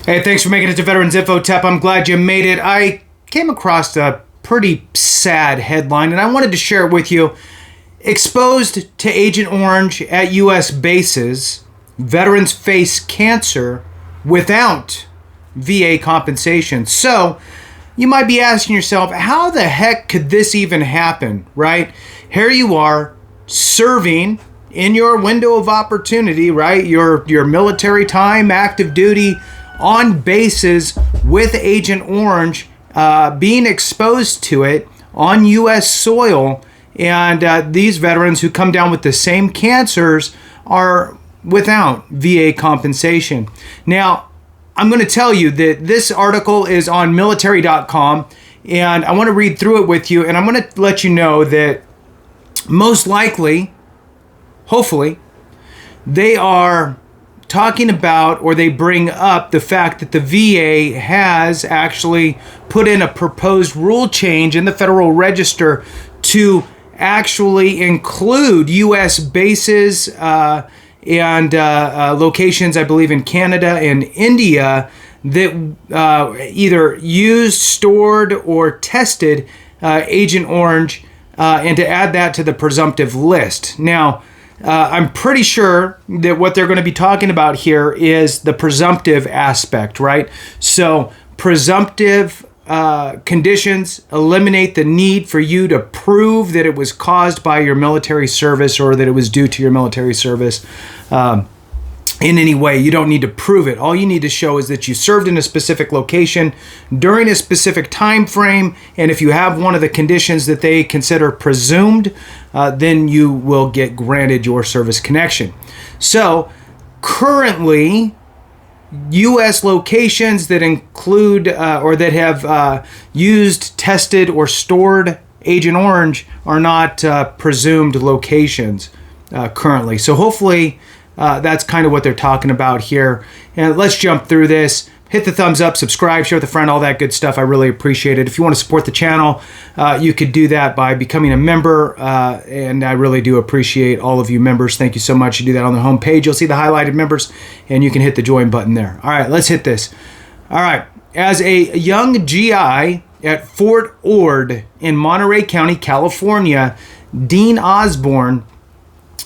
Hey, thanks for making it to Veterans Info Tap. I'm glad you made it. I came across a pretty sad headline, and I wanted to share it with you. Exposed to Agent Orange at U.S. bases, veterans face cancer without VA compensation. So, you might be asking yourself, how the heck could this even happen, right? Here you are, serving in your window of opportunity, right? Your military time, active duty, on bases with Agent Orange, being exposed to it on U.S. soil, and these veterans who come down with the same cancers are without VA compensation. Now, I'm going to tell you that this article is on military.com, and I want to read through it with you, and I'm going to let you know that most likely, hopefully, they are talking about, or they bring up the fact that the VA has actually put in a proposed rule change in the Federal Register to actually include U.S. bases and locations, I believe, in Canada and India that either used, stored, or tested Agent Orange, and to add that to the presumptive list. Now, I'm pretty sure that what they're going to be talking about here is the presumptive aspect, right? So presumptive conditions eliminate the need for you to prove that it was caused by your military service or that it was due to your military service in any way. You don't need to prove it. All you need to show is that you served in a specific location during a specific time frame, and if you have one of the conditions that they consider presumed, then you will get granted your service connection. So currently, U.S. locations that include or that have used, tested, or stored Agent Orange are not presumed locations currently. So hopefully that's kind of what they're talking about here. And let's jump through this. Hit the thumbs up, subscribe, share with a friend, all that good stuff. I really appreciate it. If you want to support the channel, you could do that by becoming a member, and I really do appreciate all of you members. Thank you so much. You do that on the home page. You'll see the highlighted members, and you can hit the join button there. All right, let's hit this. All right, as a young GI at Fort Ord in Monterey County, California, Dean Osborne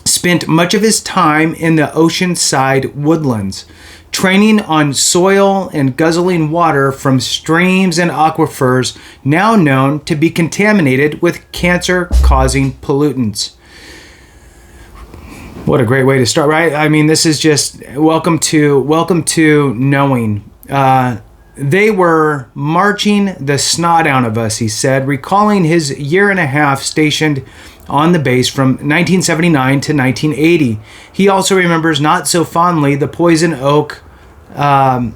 spent much of his time in the oceanside woodlands, training on soil and guzzling water from streams and aquifers now known to be contaminated with cancer-causing pollutants. What a great way to start, right? I mean, this is just welcome to knowing. They were marching the snot out of us, he said, recalling his year and a half stationed on the base from 1979 to 1980. He also remembers not so fondly the poison oak, the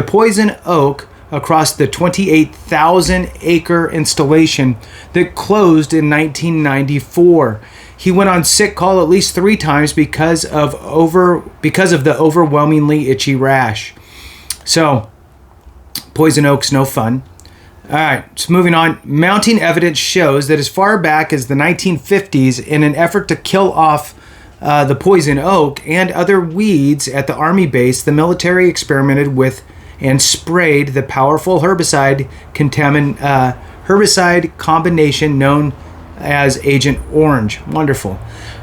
poison oak across the 28,000 acre installation that closed in 1994. He went on sick call at least 3 times because of the overwhelmingly itchy rash. So, poison oak's no fun. All right, so moving on. Mounting evidence shows that as far back as the 1950s, in an effort to kill off the poison oak and other weeds at the Army base, the military experimented with and sprayed the powerful herbicide combination known as Agent Orange. Wonderful.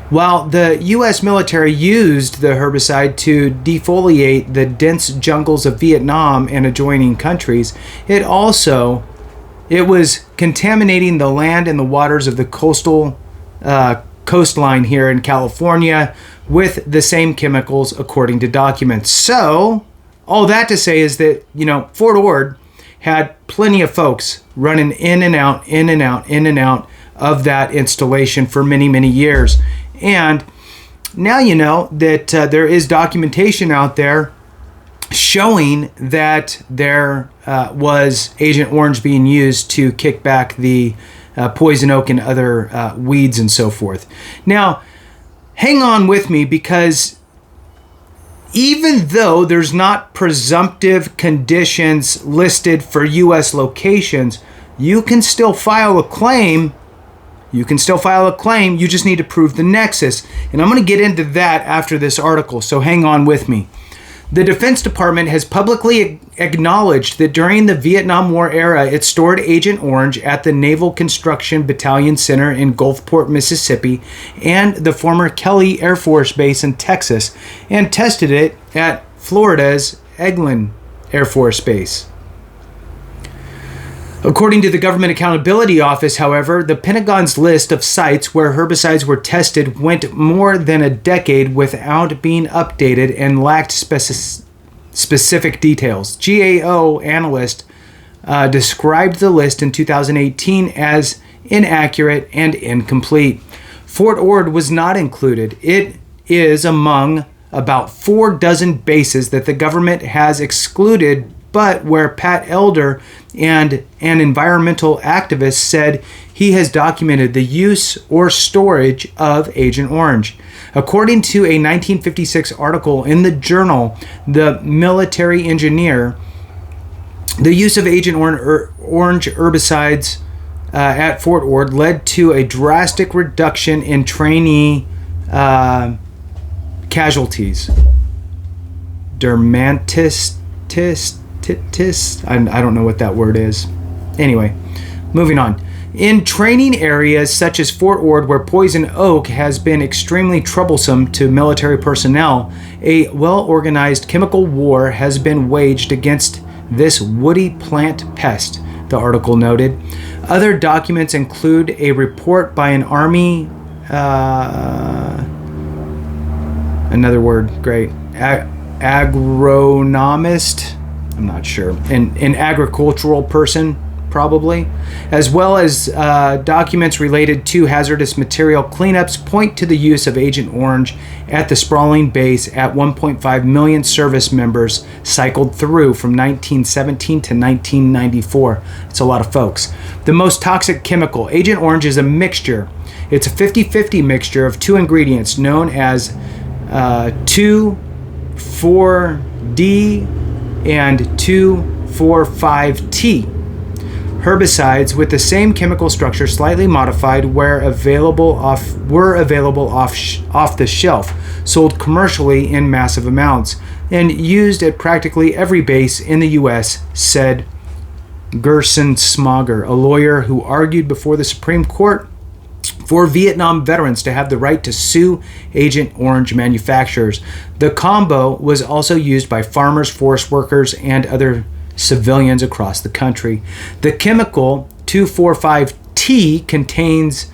While the U.S. military used the herbicide to defoliate the dense jungles of Vietnam and adjoining countries, it was contaminating the land and the waters of the coastline here in California with the same chemicals, according to documents. So, all that to say is that, Fort Ord had plenty of folks running in and out of that installation for many, many years. And now you know that there is documentation out there showing that there was Agent Orange being used to kick back the poison oak and other weeds and so forth. Now, hang on with me, because even though there's not presumptive conditions listed for U.S. locations, you can still file a claim. You just need to prove the nexus. And I'm going to get into that after this article, so hang on with me. The Defense Department has publicly acknowledged that during the Vietnam War era, it stored Agent Orange at the Naval Construction Battalion Center in Gulfport, Mississippi, and the former Kelly Air Force Base in Texas, and tested it at Florida's Eglin Air Force Base. According to the Government Accountability Office, however, the Pentagon's list of sites where herbicides were tested went more than a decade without being updated and lacked specific details. GAO analyst described the list in 2018 as inaccurate and incomplete. Fort Ord was not included. It is among about 4 dozen bases that the government has excluded, but where Pat Elder and an environmental activist said he has documented the use or storage of Agent Orange. According to a 1956 article in the journal The Military Engineer, the use of Agent Orange herbicides at Fort Ord led to a drastic reduction in trainee casualties. Dermatitis. I don't know what that word is. Anyway, moving on. In training areas such as Fort Ord, where poison oak has been extremely troublesome to military personnel, a well-organized chemical war has been waged against this woody plant pest, the article noted. Other documents include a report by an Army, another word, great, agronomist, I'm not sure, an agricultural person, probably, as well as documents related to hazardous material cleanups point to the use of Agent Orange at the sprawling base at 1.5 million service members cycled through from 1917 to 1994. It's a lot of folks. The most toxic chemical, Agent Orange, is a mixture. It's a 50-50 mixture of 2 ingredients known as 2,4-D and 2,4,5-T. Herbicides with the same chemical structure, slightly modified, were available off the shelf, sold commercially in massive amounts, and used at practically every base in the U.S., said Gerson Smager, a lawyer who argued before the Supreme Court for Vietnam veterans to have the right to sue Agent Orange manufacturers. The combo was also used by farmers, forest workers, and other civilians across the country. The chemical 2,4,5-T contains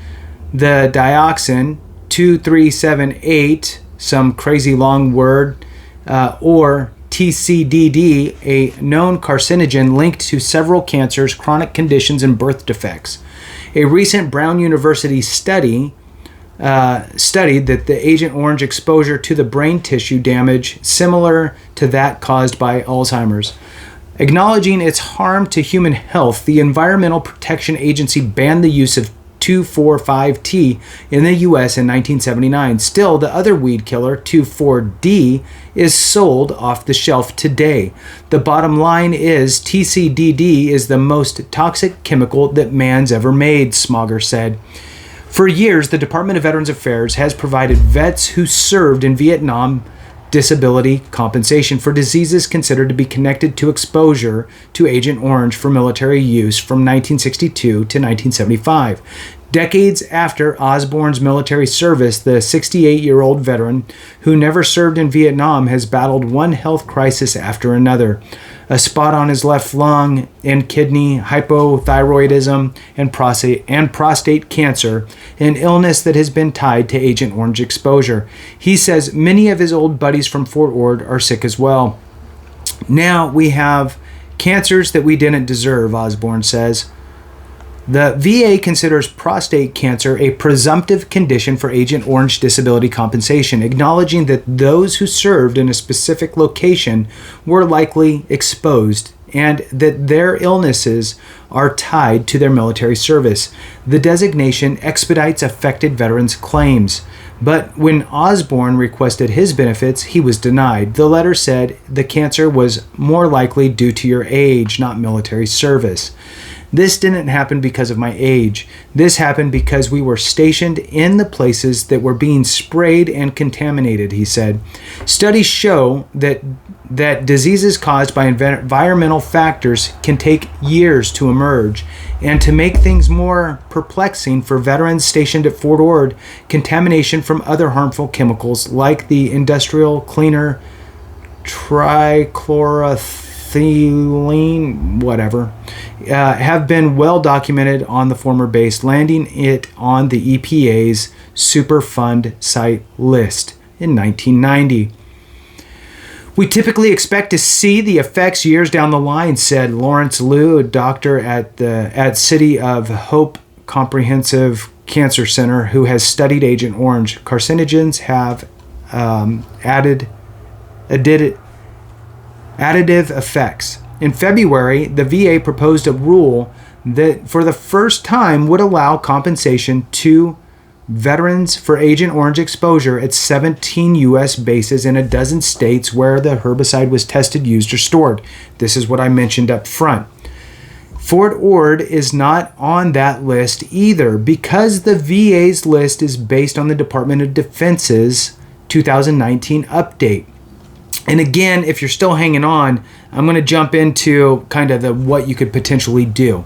the dioxin 2,3,7,8, some crazy long word, or TCDD, a known carcinogen linked to several cancers, chronic conditions, and birth defects. A recent Brown University studied that the Agent Orange exposure to the brain tissue damage similar to that caused by Alzheimer's. Acknowledging its harm to human health, the Environmental Protection Agency banned the use of 2,4,5-T in the U.S. in 1979. Still, the other weed killer, 2,4-D, is sold off the shelf today. The bottom line is TCDD is the most toxic chemical that man's ever made, Smager said. For years, the Department of Veterans Affairs has provided vets who served in Vietnam disability compensation for diseases considered to be connected to exposure to Agent Orange for military use from 1962 to 1975. Decades after Osborne's military service, the 68-year-old veteran who never served in Vietnam has battled one health crisis after another. A spot on his left lung and kidney, hypothyroidism, and prostate cancer, an illness that has been tied to Agent Orange exposure. He says many of his old buddies from Fort Ord are sick as well. Now we have cancers that we didn't deserve, Osborne says. The VA considers prostate cancer a presumptive condition for Agent Orange disability compensation, acknowledging that those who served in a specific location were likely exposed and that their illnesses are tied to their military service. The designation expedites affected veterans' claims. But when Osborne requested his benefits, he was denied. The letter said the cancer was more likely due to your age, not military service. This didn't happen because of my age. This happened because we were stationed in the places that were being sprayed and contaminated, he said. Studies show that diseases caused by environmental factors can take years to emerge. And to make things more perplexing for veterans stationed at Fort Ord, contamination from other harmful chemicals like the industrial cleaner trichloroethylene, have been well documented on the former base, landing it on the EPA's Superfund site list in 1990. We typically expect to see the effects years down the line, said Lawrence Liu, a doctor at City of Hope Comprehensive Cancer Center, who has studied Agent Orange. Carcinogens have additive effects. In February, the VA proposed a rule that for the first time would allow compensation to veterans for Agent Orange exposure at 17 U.S. bases in a dozen states where the herbicide was tested, used, or stored. This is what I mentioned up front. Fort Ord is not on that list either because the VA's list is based on the Department of Defense's 2019 update. And again, if you're still hanging on, I'm going to jump into kind of what you could potentially do.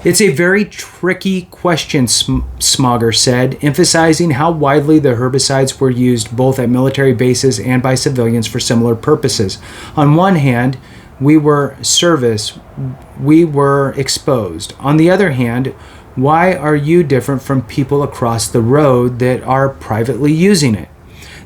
It's a very tricky question, Smogger said, emphasizing how widely the herbicides were used both at military bases and by civilians for similar purposes. On one hand, we were exposed. On the other hand, why are you different from people across the road that are privately using it?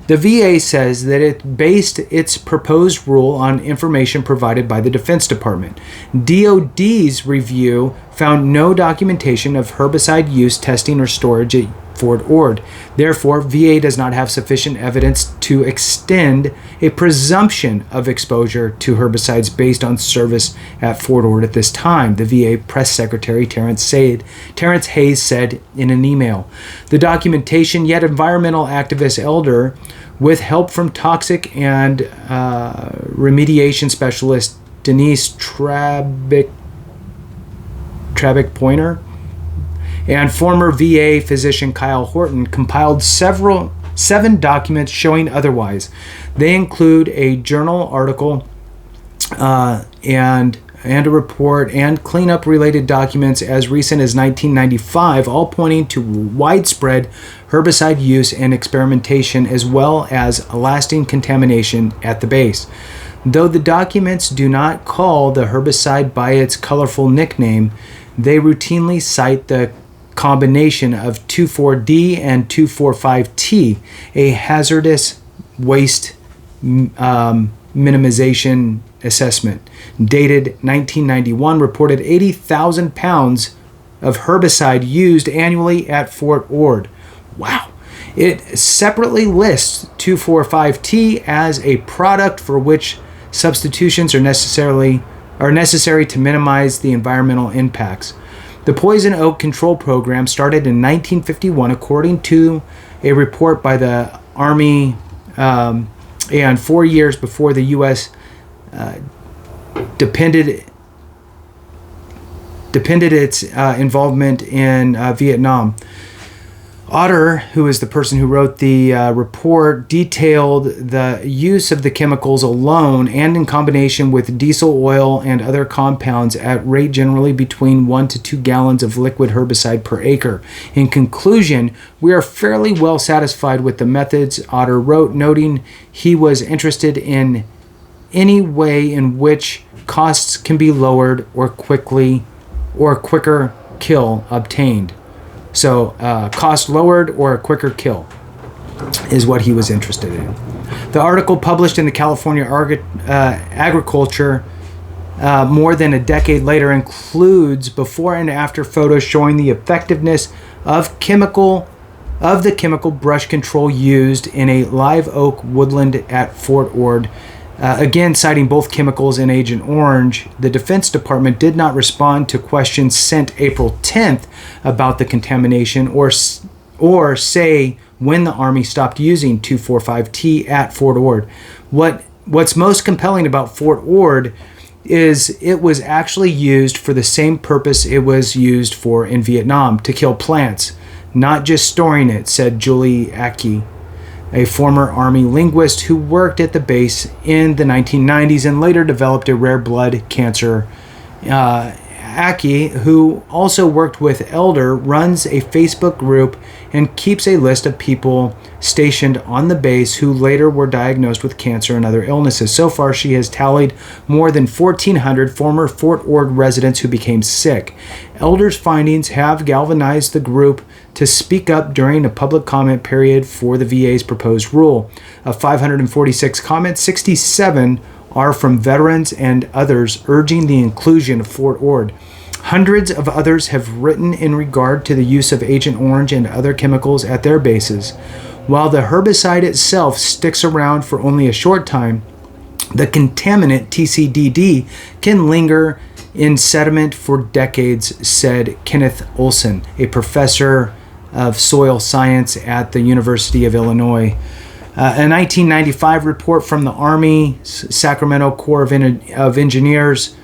The VA says that it based its proposed rule on information provided by the Defense Department. DoD's review found no documentation of herbicide use, testing, or storage at Fort Ord. Therefore, VA does not have sufficient evidence to extend a presumption of exposure to herbicides based on service at Fort Ord at this time, the VA Press Secretary Terrence Hayes said in an email. The documentation, yet environmental activist Elder, with help from toxic and remediation specialist Denise Trabick-Pointer and former VA physician Kyle Horton, compiled 7 documents showing otherwise. They include a journal article and a report and cleanup related documents as recent as 1995, all pointing to widespread herbicide use and experimentation as well as lasting contamination at the base. Though the documents do not call the herbicide by its colorful nickname, they routinely cite the combination of 2,4-D and 2,4,5-T, a hazardous waste minimization assessment. Dated 1991, reported 80,000 pounds of herbicide used annually at Fort Ord. Wow. It separately lists 2,4,5-T as a product for which substitutions are necessary to minimize the environmental impacts. The Poison Oak Control Program started in 1951, according to a report by the Army, and 4 years before the U.S. depended its involvement in Vietnam. Otter, who is the person who wrote the report, detailed the use of the chemicals alone and in combination with diesel oil and other compounds at rate generally between 1 to 2 gallons of liquid herbicide per acre. In conclusion, we are fairly well satisfied with the methods, Otter wrote, noting he was interested in any way in which costs can be lowered or quicker kill obtained. So cost lowered or a quicker kill is what he was interested in. The article published in the California Agriculture more than a decade later includes before and after photos showing the effectiveness of the chemical brush control used in a live oak woodland at Fort Ord. Again, citing both chemicals and Agent Orange, the Defense Department did not respond to questions sent April 10th about the contamination or say when the Army stopped using 2,4,5-T at Fort Ord. What's most compelling about Fort Ord is it was actually used for the same purpose it was used for in Vietnam, to kill plants, not just storing it, said Julie Aki, a former Army linguist who worked at the base in the 1990s and later developed a rare blood cancer. Aki, who also worked with Elder, runs a Facebook group and keeps a list of people stationed on the base who later were diagnosed with cancer and other illnesses. So far, she has tallied more than 1,400 former Fort Ord residents who became sick. Elder's findings have galvanized the group to speak up during a public comment period for the VA's proposed rule. Of 546 comments, 67 are from veterans and others urging the inclusion of Fort Ord. Hundreds of others have written in regard to the use of Agent Orange and other chemicals at their bases. While the herbicide itself sticks around for only a short time, the contaminant TCDD can linger in sediment for decades, said Kenneth Olson, a professor of soil science at the University of Illinois. A 1995 report from the Army Sacramento Corps of Engineers,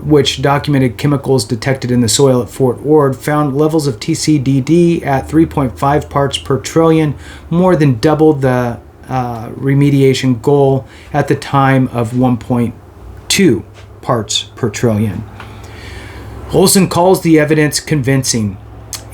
which documented chemicals detected in the soil at Fort Ord, found levels of TCDD at 3.5 parts per trillion, more than double the remediation goal at the time of 1.2 parts per trillion. Olson calls the evidence convincing.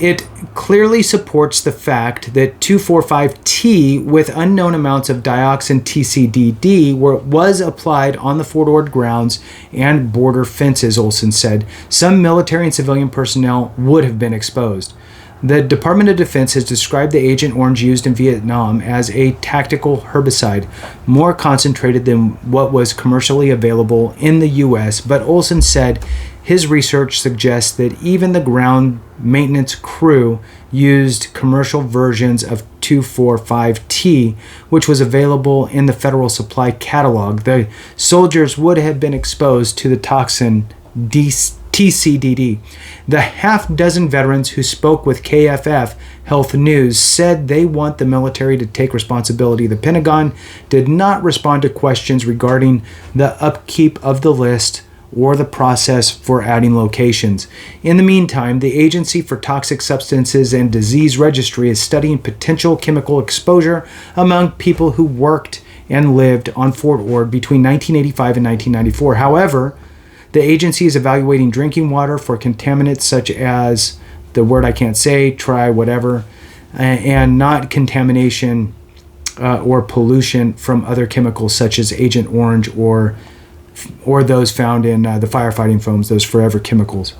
It clearly supports the fact that 2,4,5-T with unknown amounts of dioxin TCDD was applied on the Fort Ord grounds and border fences, Olson said. Some military and civilian personnel would have been exposed. The Department of Defense has described the Agent Orange used in Vietnam as a tactical herbicide, more concentrated than what was commercially available in the U.S., but Olson said his research suggests that even the ground maintenance crew used commercial versions of 2,4,5-T, which was available in the Federal Supply Catalog. The soldiers would have been exposed to the toxin TCDD. The half-dozen veterans who spoke with KFF Health News said they want the military to take responsibility. The Pentagon did not respond to questions regarding the upkeep of the list or the process for adding locations. In the meantime, the Agency for Toxic Substances and Disease Registry is studying potential chemical exposure among people who worked and lived on Fort Ord between 1985 and 1994. However, the agency is evaluating drinking water for contaminants such as, the word I can't say, try whatever, and not contamination or pollution from other chemicals such as Agent Orange or those found in the firefighting foams, those forever chemicals.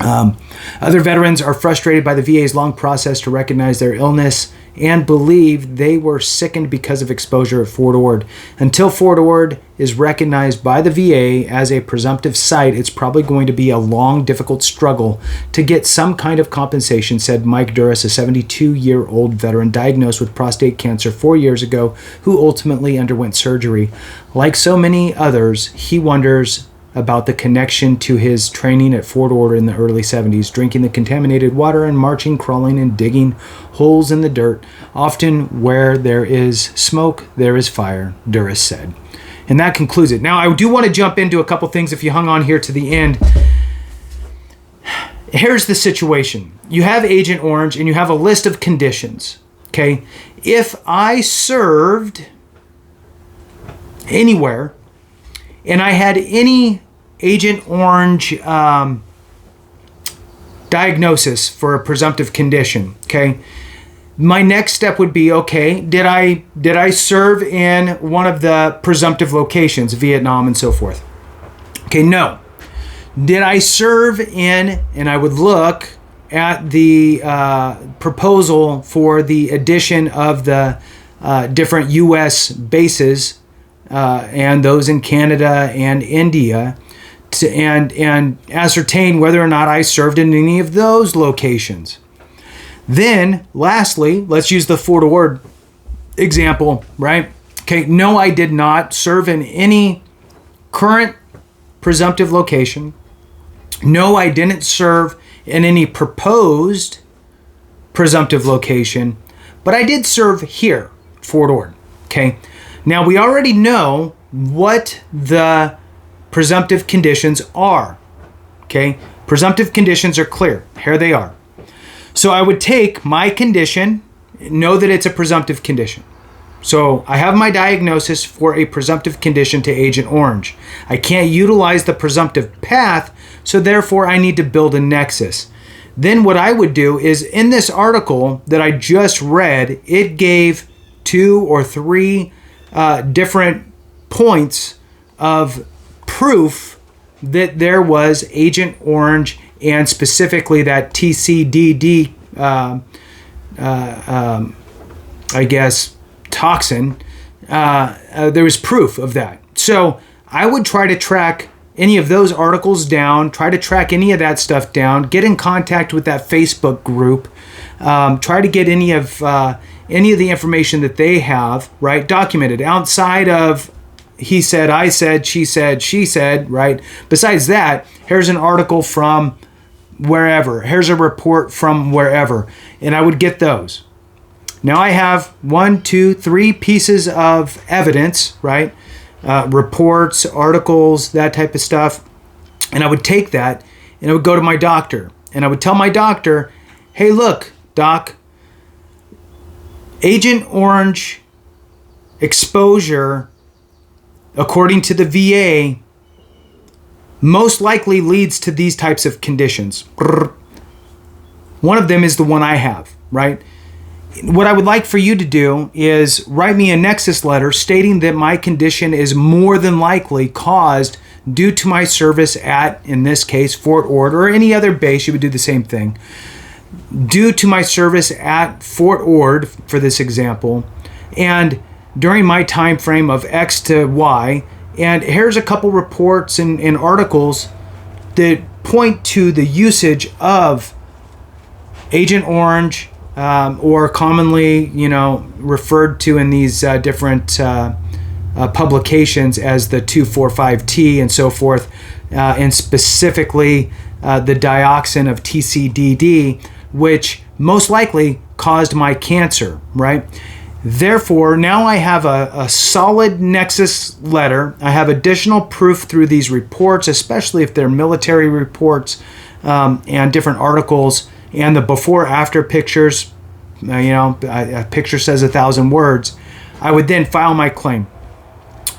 Other veterans are frustrated by the VA's long process to recognize their illness and believe they were sickened because of exposure at Fort Ord. Until Fort Ord is recognized by the VA as a presumptive site, it's probably going to be a long, difficult struggle to get some kind of compensation, said Mike Duras, a 72-year-old veteran diagnosed with prostate cancer 4 years ago, who ultimately underwent surgery. Like so many others, he wonders about the connection to his training at Fort Ord in the early 70s, drinking the contaminated water and marching, crawling, and digging holes in the dirt. Often where there is smoke, there is fire, Duras said. And that concludes it. Now, I do want to jump into a couple things if you hung on here to the end. Here's the situation. You have Agent Orange and you have a list of conditions, okay? If I served anywhere and I had any Agent Orange diagnosis for a presumptive condition, okay, my next step would be, okay, did I serve in one of the presumptive locations, Vietnam and so forth? Okay, no. Did I serve in, and I would look at the proposal for the addition of the different U.S. bases and those in Canada and India, and ascertain whether or not I served in any of those locations. Then, lastly, let's use the Fort Ord example, right? Okay, no, I did not serve in any current presumptive location. No, I didn't serve in any proposed presumptive location, but I did serve here, Fort Ord, okay? Now, we already know what the presumptive conditions are. Okay, presumptive conditions are clear. Here they are. So I would take my condition, know that it's a presumptive condition. So I have my diagnosis for a presumptive condition to Agent Orange. I can't utilize the presumptive path, so therefore I need to build a nexus. Then what I would do is, in this article that I just read, it gave 2 or 3 different points of proof that there was Agent Orange, and specifically that TCDD, I guess, toxin. There was proof of that. So I would try to track any of those articles down, try to track any of that stuff down, get in contact with that Facebook group, try to get any of the information that they have, right, documented outside of he said, I said, she said, right? Besides that, here's an article from wherever. Here's a report from wherever. And I would get those. Now I have 1, 2, 3 pieces of evidence, right? Reports, articles, that type of stuff. And I would take that and I would go to my doctor. And I would tell my doctor, hey, look, doc, Agent Orange exposure, according to the VA, most likely leads to these types of conditions. One of them is the one I have, right? What I would like for you to do is write me a Nexus letter stating that my condition is more than likely caused due to my service at, in this case, Fort Ord, or any other base. You would do the same thing. Due to my service at Fort Ord, for this example, and during my time frame of X to Y, and here's a couple reports and articles that point to the usage of Agent Orange, or commonly, referred to in these different publications as the 2,4,5-T and so forth, and specifically the dioxin of TCDD, which most likely caused my cancer, right? Therefore, now I have a solid Nexus letter. I have additional proof through these reports, especially if they're military reports, and different articles, and the before-after pictures. A picture says 1,000 words. I would then file my claim.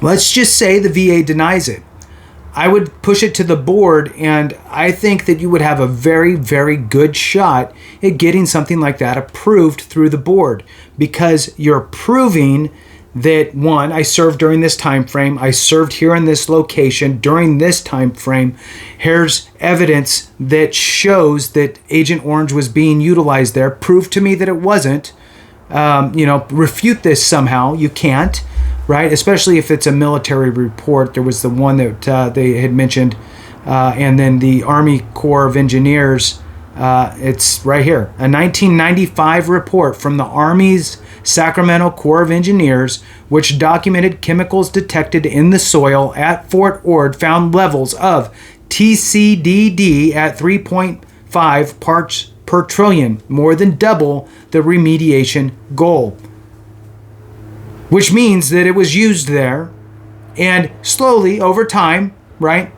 Let's just say the VA denies it. I would push it to the board, and I think that you would have a very, very good shot at getting something like that approved through the board, because you're proving that, one, I served during this time frame, I served here in this location during this time frame. Here's evidence that shows that Agent Orange was being utilized there. Prove to me that it wasn't. Refute this somehow. You can't. Right, especially if it's a military report. There was the one that they had mentioned, and then the Army Corps of Engineers. It's right here, a 1995 report from the Army's Sacramento Corps of Engineers, which documented chemicals detected in the soil at Fort Ord found levels of TCDD at 3.5 parts per trillion, more than double the remediation goal. Which means that it was used there, and slowly over time, right,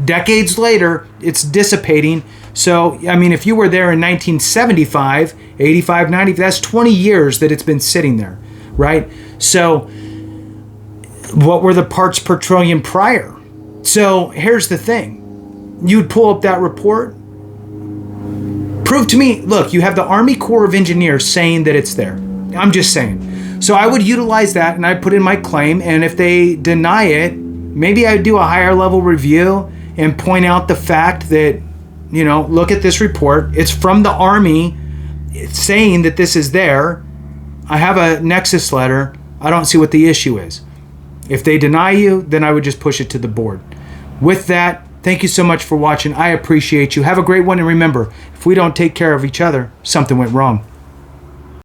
decades later, it's dissipating. So, if you were there in 1975, 85, 90, that's 20 years that it's been sitting there, right? So, what were the parts per trillion prior? So, here's the thing. You'd pull up that report. Prove to me, look, you have the Army Corps of Engineers saying that it's there. I'm just saying. So I would utilize that, and I'd put in my claim, and if they deny it, maybe I'd do a higher level review and point out the fact that, look at this report. It's from the Army. It's saying that this is there. I have a Nexus letter. I don't see what the issue is. If they deny you, then I would just push it to the board. With that, thank you so much for watching. I appreciate you. Have a great one, and remember, if we don't take care of each other, something went wrong.